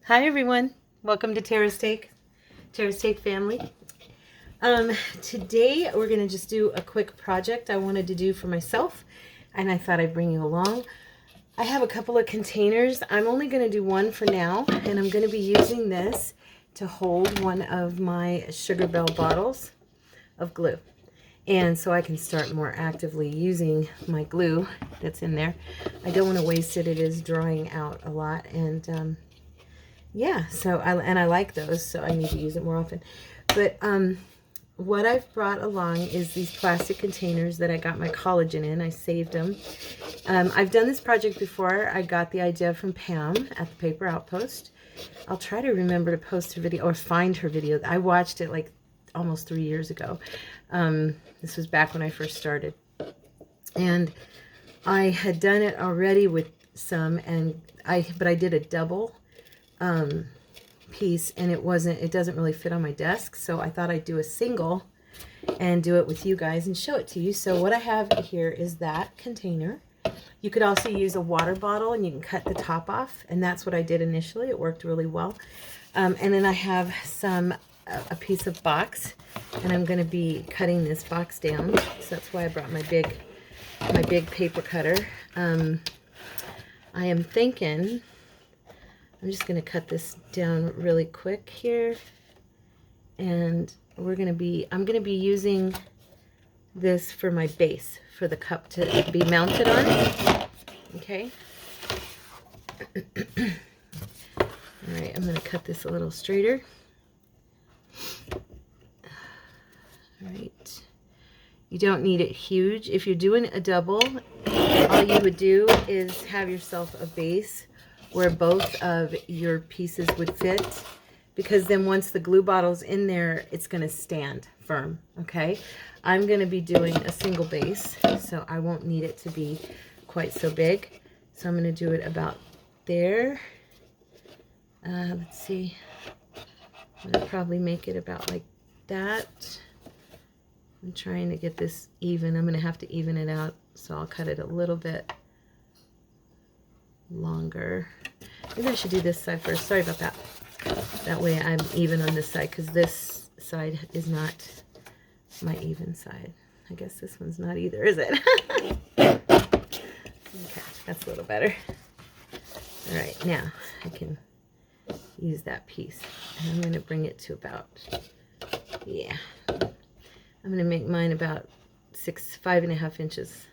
Hi everyone, welcome to Tara's Take family. Today we're going to just do a quick project I wanted to do for myself, and I thought I'd bring you along. I have a couple of containers. I'm only going to do one for now, and I'm going to be using this to hold one of my Sugar Bell bottles of glue. And so I can start more actively using my glue that's in there. I don't want to waste it. It is drying out a lot, and yeah, so I like those, so I need to use it more often. But what I've brought along is these plastic containers that I got my collagen in. I saved them. I've done this project before. I got the idea from Pam at the Paper Outpost. I'll try to remember to post her video or find her video. I watched it like almost 3 years ago. This was back when I first started. And I had done it already with some, but I did a double piece, and it doesn't really fit on my desk, so I thought I'd do a single and do it with you guys and show it to you. So what I have here is that container. You could also use a water bottle, and you can cut the top off, and that's what I did initially. It worked really well. And then I have a piece of box, and I'm going to be cutting this box down, so that's why I brought my big paper cutter. I am thinking I'm just going to cut this down really quick here, and I'm going to be using this for my base for the cup to be mounted on. Okay. All right, I'm going to cut this a little straighter. All right. You don't need it huge. If you're doing a double, all you would do is have yourself a base where both of your pieces would fit, because then once the glue bottle's in there, it's going to stand firm. Okay, I'm going to be doing a single base, so I won't need it to be quite so big. So I'm going to do it about there. Let's see, I'm going to probably make it about like that. I'm trying to get this even. I'm going to have to even it out, so I'll cut it a little bit longer. Maybe I should do this side first. Sorry about that. That way I'm even on this side, because this side is not my even side. I guess this one's not either, is it? Okay, that's a little better. All right, now I can use that piece, and I'm going to bring it to about, yeah, I'm going to make mine about 5.5 inches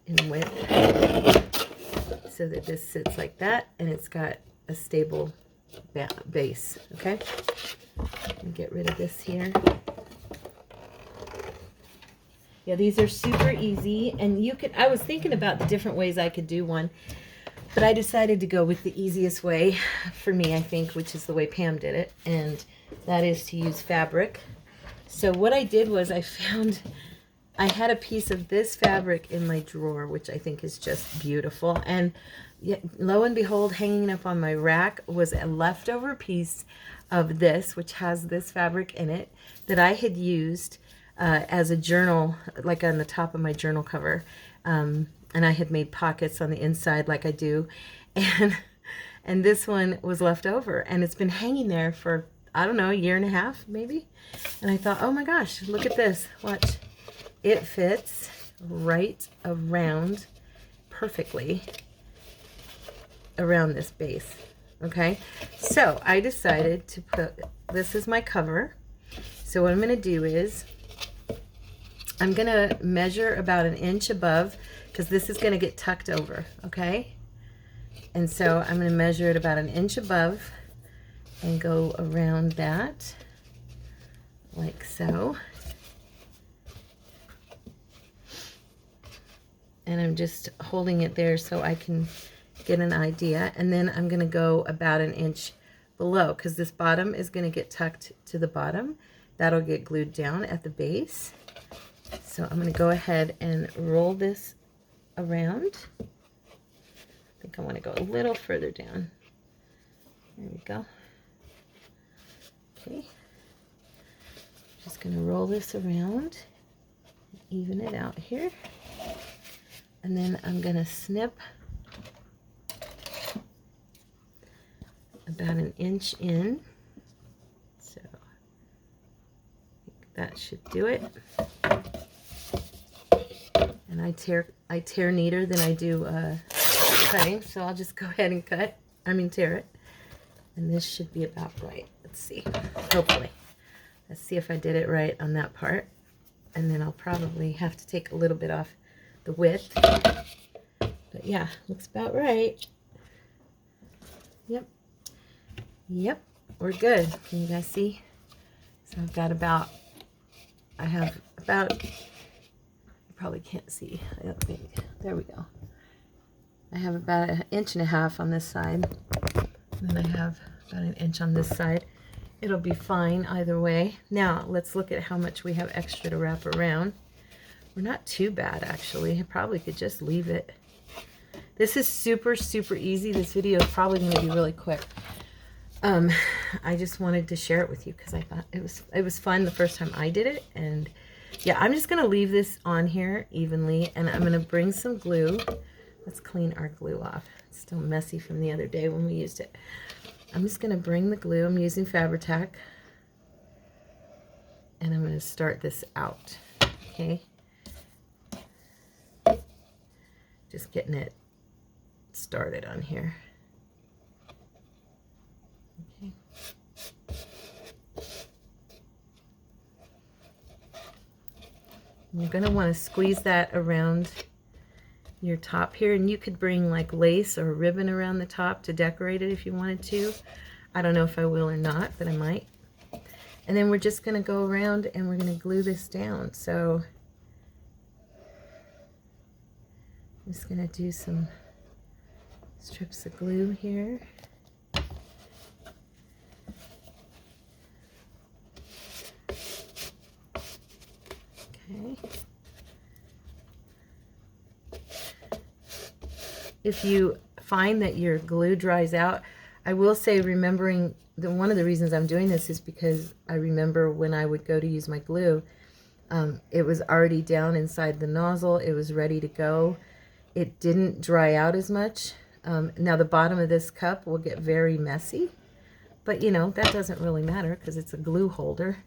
in width, so that this sits like that, and it's got a stable base. Okay, let me get rid of this here. Yeah, these are super easy, and I was thinking about the different ways I could do one, but I decided to go with the easiest way for me, I think, which is the way Pam did it, and that is to use fabric. So what I did was I had a piece of this fabric in my drawer, which I think is just beautiful. And lo and behold, hanging up on my rack was a leftover piece of this, which has this fabric in it, that I had used as a journal, like on the top of my journal cover. And I had made pockets on the inside like I do. And this one was left over, and it's been hanging there for, I don't know, a year and a half maybe. And I thought, oh my gosh, look at this. Watch. It fits right around perfectly around this base. Okay, so I decided to put this as my cover. So what I'm going to do is I'm going to measure about 1 inch above, because this is going to get tucked over. Okay, and so I'm going to measure it about 1 inch above and go around that like so. And I'm just holding it there so I can get an idea. And then I'm going to go about 1 inch below, because this bottom is going to get tucked to the bottom. That'll get glued down at the base. So I'm going to go ahead and roll this around. I think I want to go a little further down. There we go. Okay. Just going to roll this around, even it out here. And then I'm going to snip about 1 inch in. So that should do it. And I tear neater than I do cutting, so I'll just go ahead and tear it. And this should be about right. Let's see, hopefully. Let's see if I did it right on that part. And then I'll probably have to take a little bit off the width. But yeah, looks about right. Yep. Yep, we're good. Can you guys see? So I've got about, you probably can't see, I don't think. There we go. I have about 1.5 inches on this side. And then I have about 1 inch on this side. It'll be fine either way. Now, let's look at how much we have extra to wrap around. We're not too bad, actually. I probably could just leave it. This is super, super easy. This video is probably going to be really quick. I just wanted to share it with you because I thought it was fun the first time I did it. And yeah, I'm just going to leave this on here evenly, and I'm going to bring some glue. Let's clean our glue off. It's still messy from the other day when we used it. I'm just going to bring the glue. I'm using Fabri-Tac, and I'm going to start this out. Okay. Just getting it started on here. Okay. You're going to want to squeeze that around your top here, and you could bring like lace or ribbon around the top to decorate it if you wanted to. I don't know if I will or not, but I might. And then we're just going to go around and we're going to glue this down. So I'm just going to do some strips of glue here. Okay. If you find that your glue dries out, I will say, remembering that one of the reasons I'm doing this is because I remember when I would go to use my glue, it was already down inside the nozzle. It was ready to go. It didn't dry out as much. Now the bottom of this cup will get very messy, but you know, that doesn't really matter because it's a glue holder.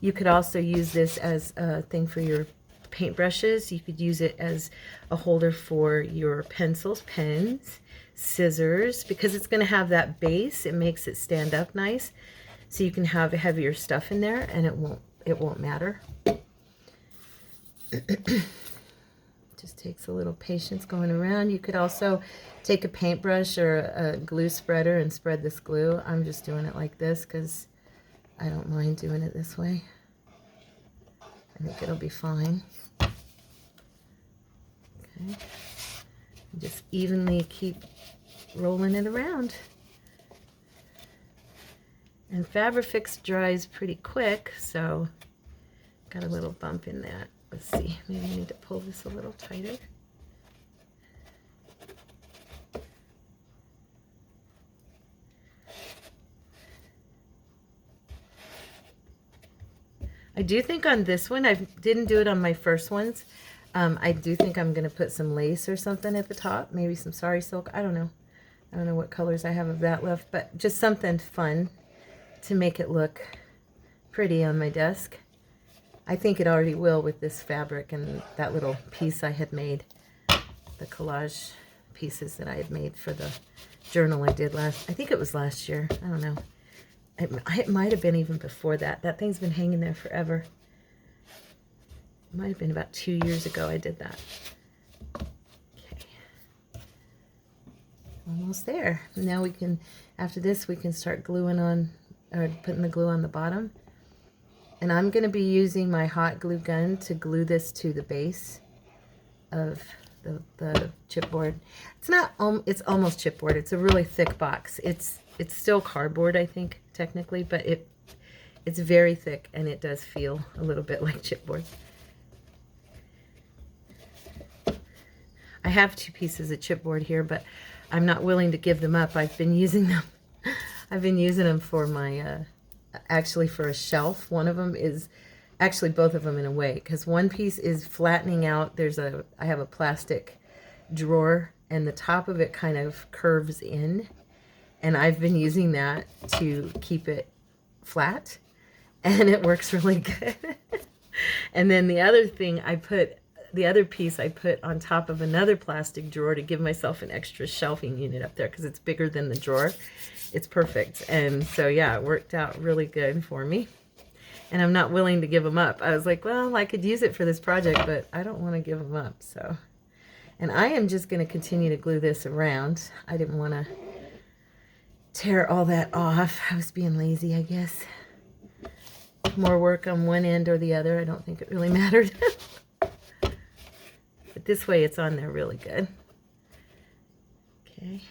You could also use this as a thing for your paintbrushes. You could use it as a holder for your pencils, pens, scissors, because it's going to have that base. It makes it stand up nice, so you can have heavier stuff in there and it won't matter. Just takes a little patience going around. You could also take a paintbrush or a glue spreader and spread this glue. I'm just doing it like this because I don't mind doing it this way. I think it'll be fine. Okay. Just evenly keep rolling it around. And Fabri-Fix dries pretty quick, so got a little bump in that. Let's see, maybe I need to pull this a little tighter. I do think on this one, I didn't do it on my first ones. I do think I'm going to put some lace or something at the top, maybe some sari silk. I don't know. I don't know what colors I have of that left, but just something fun to make it look pretty on my desk. I think it already will with this fabric and that little piece I had made, the collage pieces that I had made for the journal I did I think it was last year. I don't know. It might have been even before that. That thing's been hanging there forever. It might have been about 2 years ago I did that. Okay. Almost there. Now we can, after this, we can start gluing on, or putting the glue on the bottom. And I'm going to be using my hot glue gun to glue this to the base of the chipboard. It's not, it's almost chipboard. It's a really thick box. It's still cardboard, I think, technically, but it's very thick and it does feel a little bit like chipboard. I have 2 pieces of chipboard here, but I'm not willing to give them up. I've been using them. I've been using them for my, actually for a shelf. One of them is, actually both of them in a way, because one piece is flattening out. I have a plastic drawer and the top of it kind of curves in. and I've been using that to keep it flat, and it works really good. And then the other thing the other piece I put on top of another plastic drawer to give myself an extra shelving unit up there because it's bigger than the drawer. It's perfect. And so yeah, it worked out really good for me. And I'm not willing to give them up. I was like, well, I could use it for this project, but I don't want to give them up. So, and I am just going to continue to glue this around. I didn't want to tear all that off. I was being lazy, I guess. More work on one end or the other. I don't think it really mattered. But this way it's on there really good. Okay.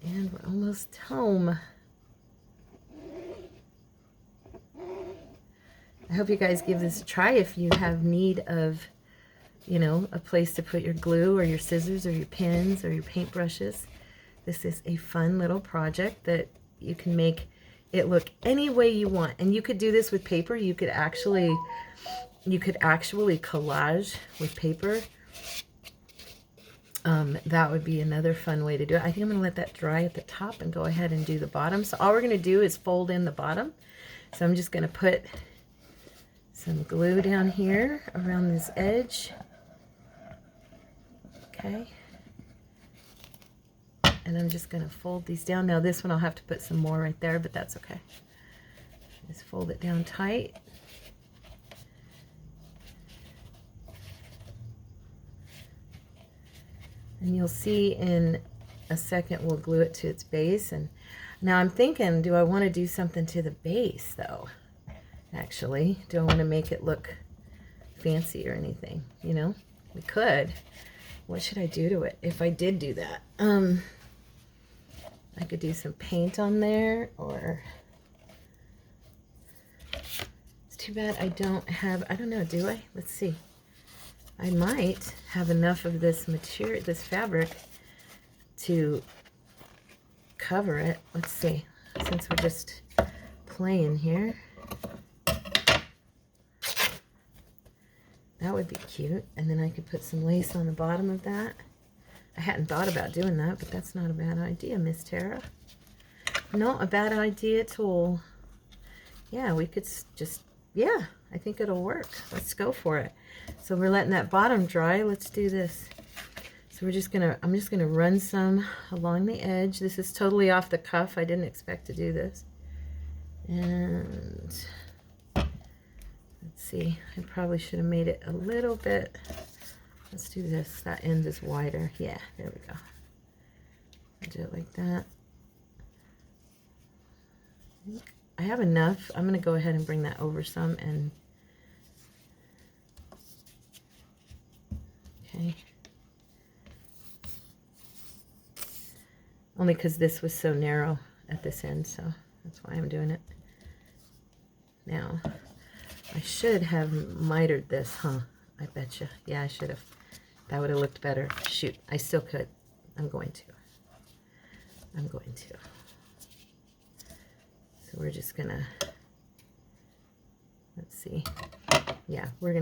And we're almost home. I hope you guys give this a try if you have need of, you know, a place to put your glue or your scissors or your pens or your paintbrushes. This is a fun little project that you can make it look any way you want. And you could do this with paper. You could actually collage with paper. That would be another fun way to do it. I think I'm going to let that dry at the top and go ahead and do the bottom. So all we're going to do is fold in the bottom. So I'm just going to put some glue down here around this edge. Okay. And I'm just going to fold these down. Now this one I'll have to put some more right there, but that's okay. Just fold it down tight. And you'll see in a second we'll glue it to its base. And now I'm thinking, do I want to do something to the base though? Actually, do I want to make it look fancy or anything? You know, we could. What should I do to it if I did do that? I could do some paint on there, or it's too bad I don't have, I don't know, do I? Let's see. I might have enough of this material, this fabric, to cover it. Let's see, since we're just playing here. That would be cute. And then I could put some lace on the bottom of that. I hadn't thought about doing that, but that's not a bad idea, Miss Tara. Not a bad idea at all. Yeah, we could just, yeah, I think it'll work. Let's go for it. So we're letting that bottom dry. Let's do this. So we're just gonna, I'm just gonna run some along the edge. This is totally off the cuff. I didn't expect to do this. And let's see, I probably should have made it a little bit. Let's do this. That end is wider. Yeah, there we go. I'll do it like that. I have enough. I'm going to go ahead and bring that over some and okay. Only because this was so narrow at this end, so that's why I'm doing it. Now, I should have mitered this, huh? I betcha. Yeah, I should have. That would have looked better. Shoot, I still could. I'm going to. I'm going to. So we're just gonna, let's see. Yeah, we're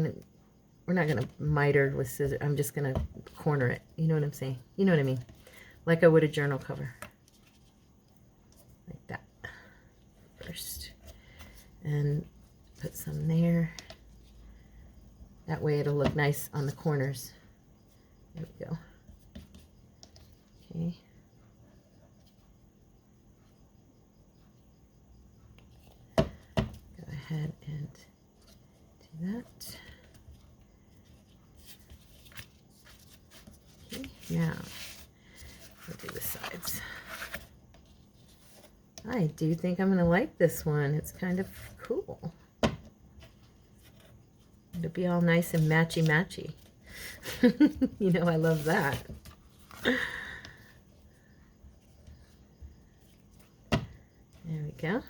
not gonna miter with scissors. I'm just gonna corner it. You know what I'm saying? You know what I mean? Like I would a journal cover. Like that. First. And put some there. That way it'll look nice on the corners. There we go. Okay. Go ahead and do that. Okay, now we'll do the sides. I do think I'm going to like this one. It's kind of cool. It'll be all nice and matchy-matchy. You know, I love that. There we go.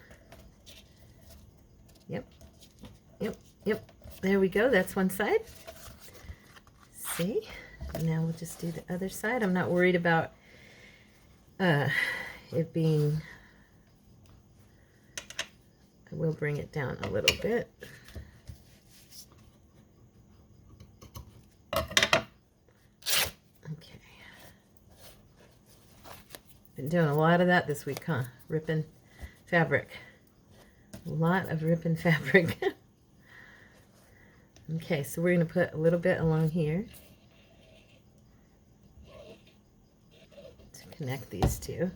Yep. Yep. Yep. There we go. That's one side. See? Now we'll just do the other side. I'm not worried about it being... I will bring it down a little bit. Okay. Been doing a lot of that this week, huh? Ripping fabric. A lot of ripping fabric. Okay, so we're going to put a little bit along here to connect these two.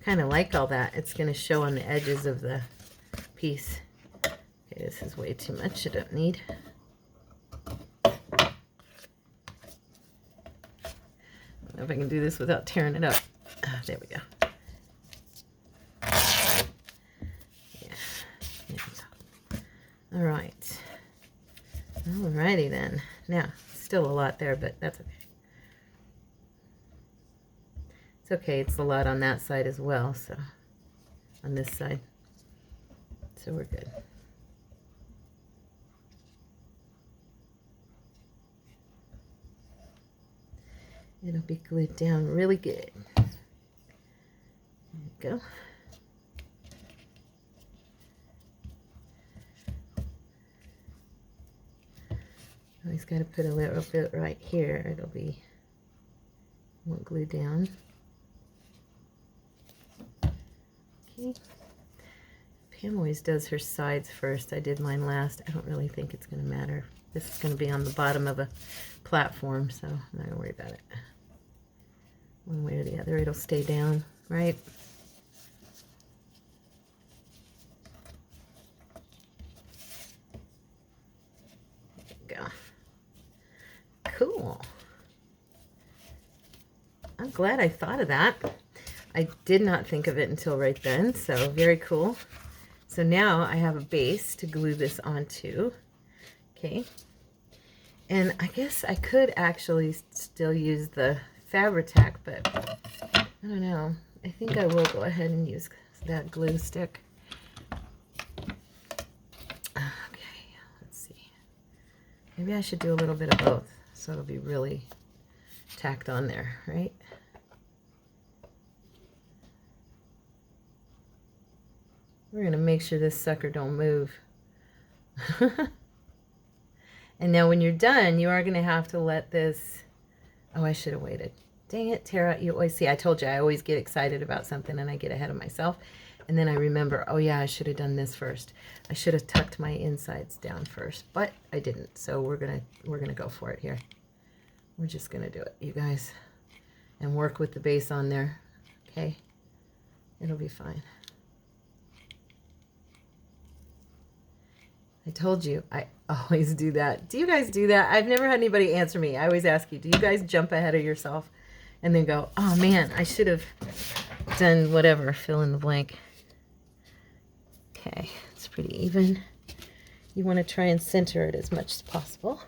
Kind of like all that. It's going to show on the edges of the piece. Okay, this is way too much. I don't need. I don't know if I can do this without tearing it up. There we go. Yeah. All right. Alrighty then. Now, still a lot there, but that's okay. It's okay. It's a lot on that side as well, so on this side. So we're good. It'll be glued down really good. There we go. Always got to put a little bit right here. It'll be, won't glue down. Okay. Pam always does her sides first. I did mine last. I don't really think it's going to matter. This is going to be on the bottom of a platform, so I'm not going to worry about it. One way or the other, it'll stay down, right? There we go. Cool. I'm glad I thought of that. I did not think of it until right then, so very cool. So now I have a base to glue this onto. Okay. And I guess I could actually still use the Fabri-Tac, but I don't know. I think I will go ahead and use that glue stick. Okay, let's see. Maybe I should do a little bit of both, so it'll be really tacked on there, right? We're going to make sure this sucker don't move. And now when you're done, you are going to have to let this... Oh, I should have waited. Dang it, Tara. You always see, I told you, I always get excited about something and I get ahead of myself. And then I remember, oh yeah, I should have done this first. I should have tucked my insides down first, but I didn't. So we're gonna go for it here. We're just gonna do it, you guys. And work with the base on there. Okay? It'll be fine. I told you, I always do that. Do you guys do that? I've never had anybody answer me. I always ask you, do you guys jump ahead of yourself and then go, oh man, I should have done whatever, fill in the blank. Okay, it's pretty even. You want to try and center it as much as possible.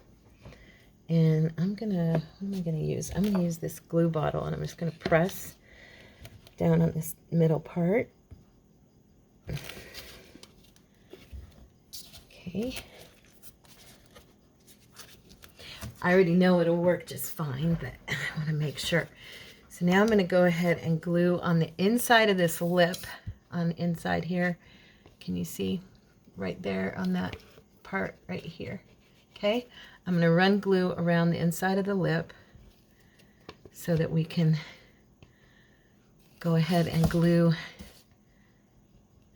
And I'm gonna, what am I gonna use? I'm gonna use this glue bottle and I'm just gonna press down on this middle part. Okay. I already know it'll work just fine, but I want to make sure. So now I'm going to go ahead and glue on the inside of this lip, on the inside here. Can you see right there on that part right here? Okay. I'm going to run glue around the inside of the lip so that we can go ahead and glue.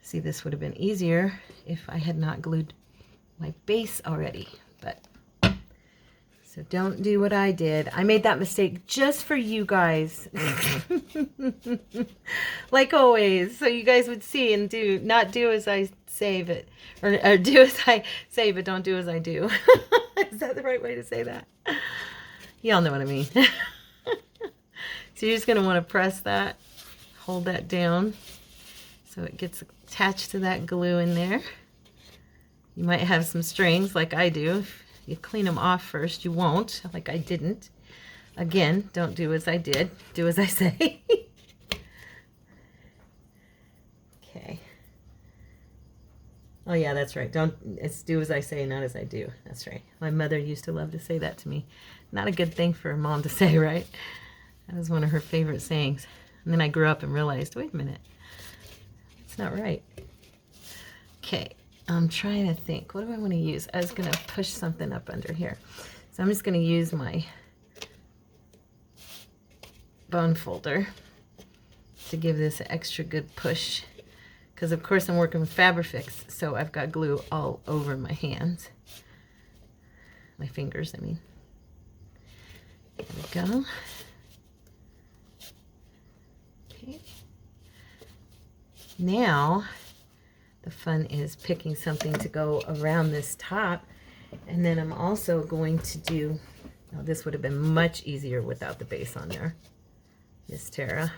See, this would have been easier if I had not glued my base already, but so don't do what I did. I made that mistake just for you guys. Like always, so you guys would see and do, not do as I say, but or do as I say, but don't do as I do. Is that the right way to say that? Y'all know what I mean. So you're just going to want to press that, hold that down so it gets attached to that glue in there. You might have some strings like I do. If you clean them off first, you won't, like I didn't. Again, don't do as I did. Do as I say. Okay. Oh yeah, that's right. It's do as I say, not as I do. That's right. My mother used to love to say that to me. Not a good thing for a mom to say, right? That was one of her favorite sayings. And then I grew up and realized, wait a minute. It's not right. Okay. I'm trying to think, what do I want to use? I was going to push something up under here. So I'm just going to use my bone folder to give this an extra good push. Because of course I'm working with Fabrifix, so I've got glue all over my hands. My fingers, I mean. There we go. Okay. Now, the fun is picking something to go around this top. And then I'm also going to do, oh, this would have been much easier without the base on there. Miss Tara.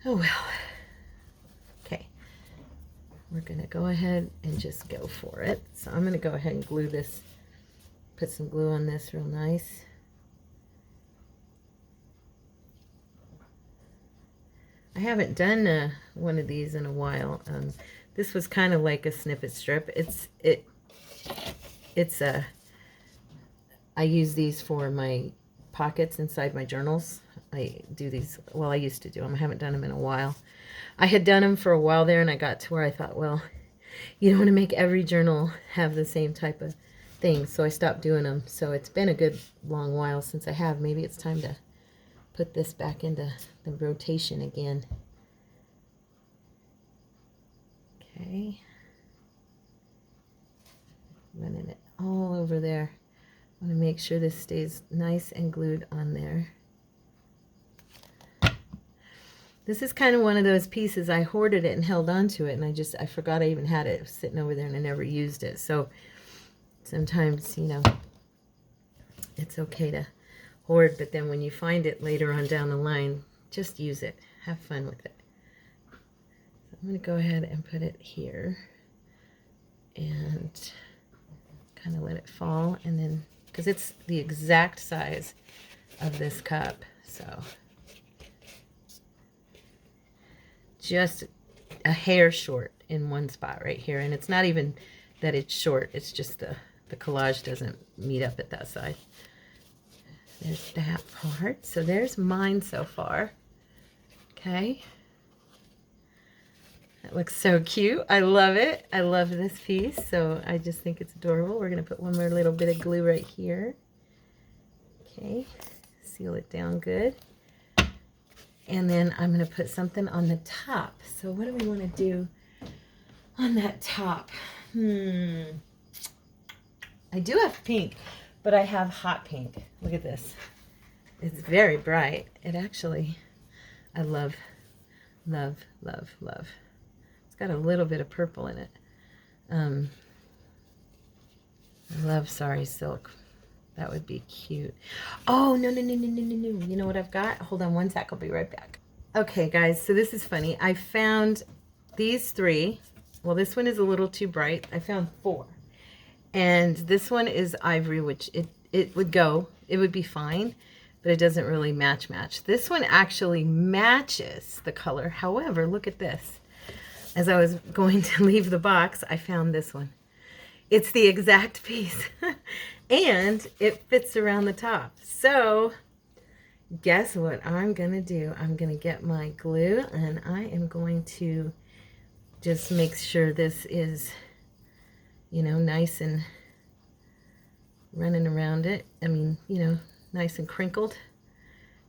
Oh well. Okay. We're going to go ahead and just go for it. So I'm going to go ahead and glue this, put some glue on this real nice. I haven't done one of these in a while. This was kind of like a snippet strip. I use these for my pockets inside my journals. I do these, well, I used to do them. I haven't done them in a while. I had done them for a while there, and I got to where I thought, well, you don't want to make every journal have the same type of thing, so I stopped doing them. So it's been a good long while since I have. Maybe it's time to put this back into the rotation again. Okay. Running it all over there. I want to make sure this stays nice and glued on there. This is kind of one of those pieces, I hoarded it and held on to it, and I forgot I even had it. It was sitting over there and I never used it. So sometimes, you know, it's okay to hoard, but then when you find it later on down the line, just use it. Have fun with it. So I'm going to go ahead and put it here and kind of let it fall, and then, because it's the exact size of this cup, so just a hair short in one spot right here. And it's not even that it's short, it's just the collage doesn't meet up at that side. There's that part. So there's mine so far. Okay. That looks so cute. I love it. I love this piece. So I just think it's adorable. We're going to put one more little bit of glue right here. Okay. Seal it down good. And then I'm going to put something on the top. So what do we want to do on that top? I do have pink, but I have hot pink. Look at this. It's very bright. It actually, I love, love, love, love. It's got a little bit of purple in it. I love Sari Silk. That would be cute. Oh, no. You know what I've got? Hold on one sec. I'll be right back. Okay, guys, so this is funny. I found these three. Well, this one is a little too bright. I found four. And this one is ivory, which it would go. It would be fine, but it doesn't really match. This one actually matches the color. However, look at this. As I was going to leave the box, I found this one. It's the exact piece. And it fits around the top. So guess what I'm going to do? I'm going to get my glue, and I am going to just make sure this is, you know, nice and running around it. I mean, you know, nice and crinkled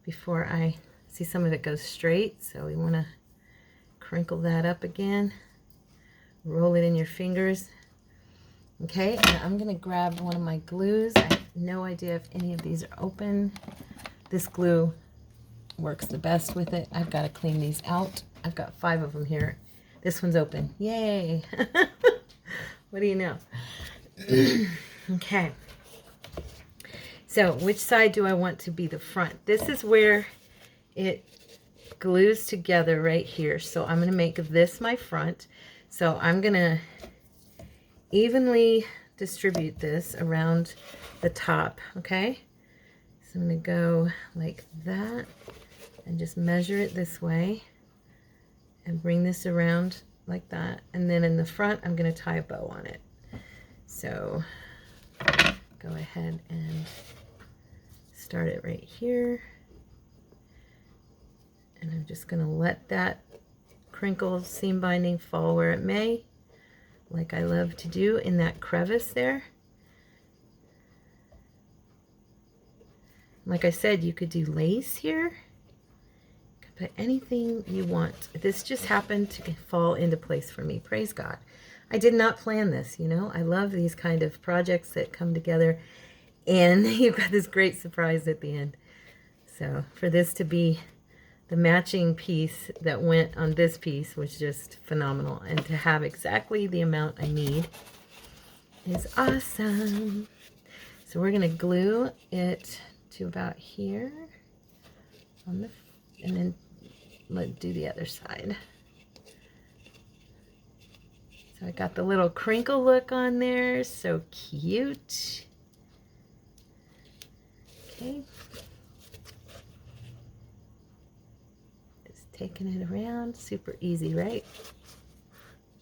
before I see some of it goes straight. So we want to crinkle that up again. Roll it in your fingers. Okay, and I'm going to grab one of my glues. I have no idea if any of these are open. This glue works the best with it. I've got to clean these out. I've got 5 of them here. This one's open. Yay! What do you know? Okay. So which side do I want to be the front? This is where it glues together right here. So I'm going to make this my front. So I'm going to evenly distribute this around the top, okay? So I'm going to go like that and just measure it this way and bring this around like that. And then in the front, I'm going to tie a bow on it. So go ahead and start it right here. And I'm just going to let that crinkle seam binding fall where it may. like I love to do in that crevice there. Like I said, you could do lace here. You could put anything you want. This just happened to fall into place for me. Praise God. I did not plan this, you know. I love these kind of projects that come together and you've got this great surprise at the end. So for this to be the matching piece that went on this piece was just phenomenal. And to have exactly the amount I need is awesome. So we're going to glue it to about here on the, and then let's do the other side. So I got the little crinkle look on there, so cute. Okay. Just taking it around, super easy, right?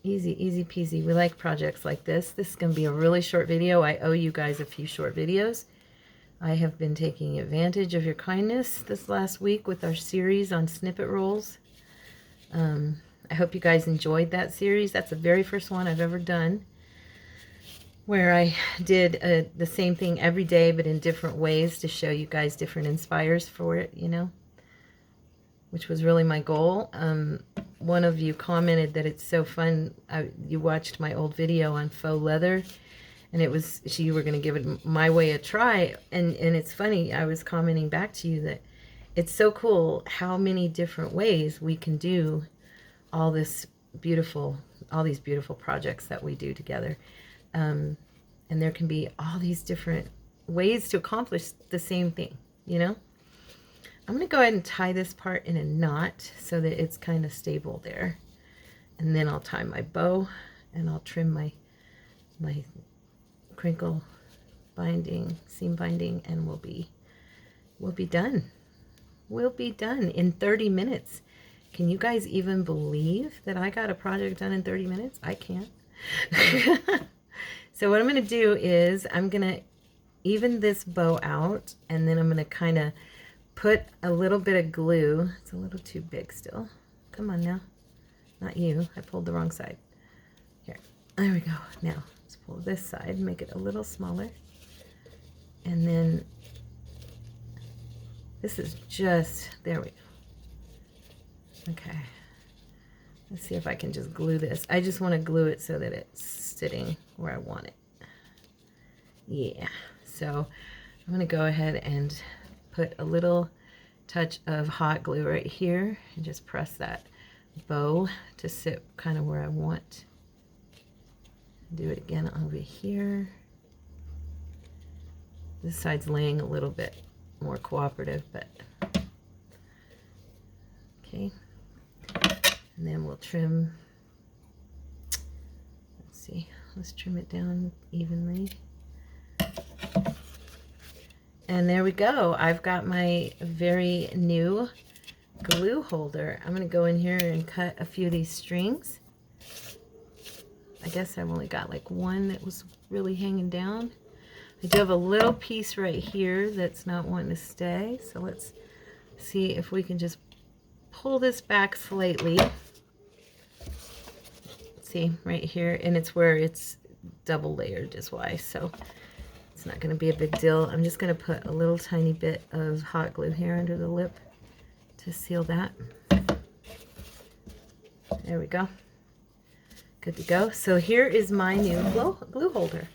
Easy, easy peasy. We like projects like this. This is going to be a really short video. I owe you guys a few short videos. I have been taking advantage of your kindness this last week with our series on snippet rolls. I hope you guys enjoyed that series. That's the very first one I've ever done, where I did the same thing every day, but in different ways to show you guys different inspires for it, you know, which was really my goal. One of you commented that it's so fun. You watched my old video on faux leather, and it was, you were going to give it my way a try. And it's funny, I was commenting back to you that it's so cool how many different ways we can do all these beautiful projects that we do together. And there can be all these different ways to accomplish the same thing, you know? I'm going to go ahead and tie this part in a knot so that it's kind of stable there. And then I'll tie my bow and I'll trim my crinkle binding, seam binding, and we'll be done. We'll be done in 30 minutes. Can you guys even believe that I got a project done in 30 minutes? I can't. So what I'm going to do is I'm going to even this bow out, and then I'm going to kind of put a little bit of glue. It's a little too big still. Come on now. Not you. I pulled the wrong side. Here. There we go. Now let's pull this side, make it a little smaller. And then this is just, there we go. Okay. Let's see if I can just glue this. I just want to glue it so that it's sitting where I want it. Yeah. So I'm going to go ahead and put a little touch of hot glue right here and just press that bow to sit kind of where I want. Do it again over here. This side's laying a little bit more cooperative, but okay. And then we'll trim. Let's see. Let's trim it down evenly. And there we go. I've got my very new glue holder. I'm going to go in here and cut a few of these strings. I guess I've only got like one that was really hanging down. I do have a little piece right here that's not wanting to stay. So let's see if we can just pull this back slightly. See, right here. And it's where it's double layered is why. So it's not going to be a big deal. I'm just going to put a little tiny bit of hot glue here under the lip to seal that. There we go. Good to go. So here is my new glue holder.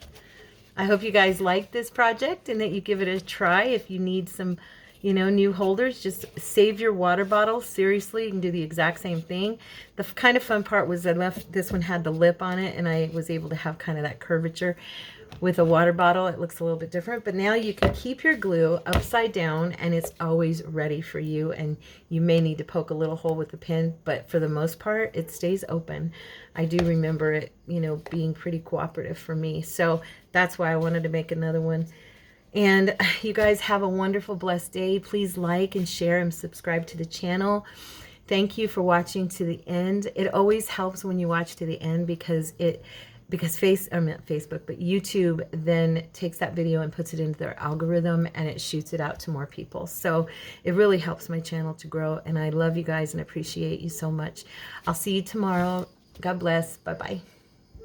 I hope you guys like this project and that you give it a try. If you need some, you know, new holders, just save your water bottle. Seriously, you can do the exact same thing. The kind of fun part was I left, this one had the lip on it, and I was able to have kind of that curvature. With a water bottle, it looks a little bit different, but now you can keep your glue upside down and it's always ready for you. And you may need to poke a little hole with the pin, but for the most part, it stays open. I do remember it, you know, being pretty cooperative for me. So that's why I wanted to make another one. And you guys have a wonderful, blessed day. Please like and share and subscribe to the channel. Thank you for watching to the end. It always helps when you watch to the end because Facebook, but YouTube then takes that video and puts it into their algorithm and it shoots it out to more people. So it really helps my channel to grow, and I love you guys and appreciate you so much. I'll see you tomorrow. God bless. Bye-bye.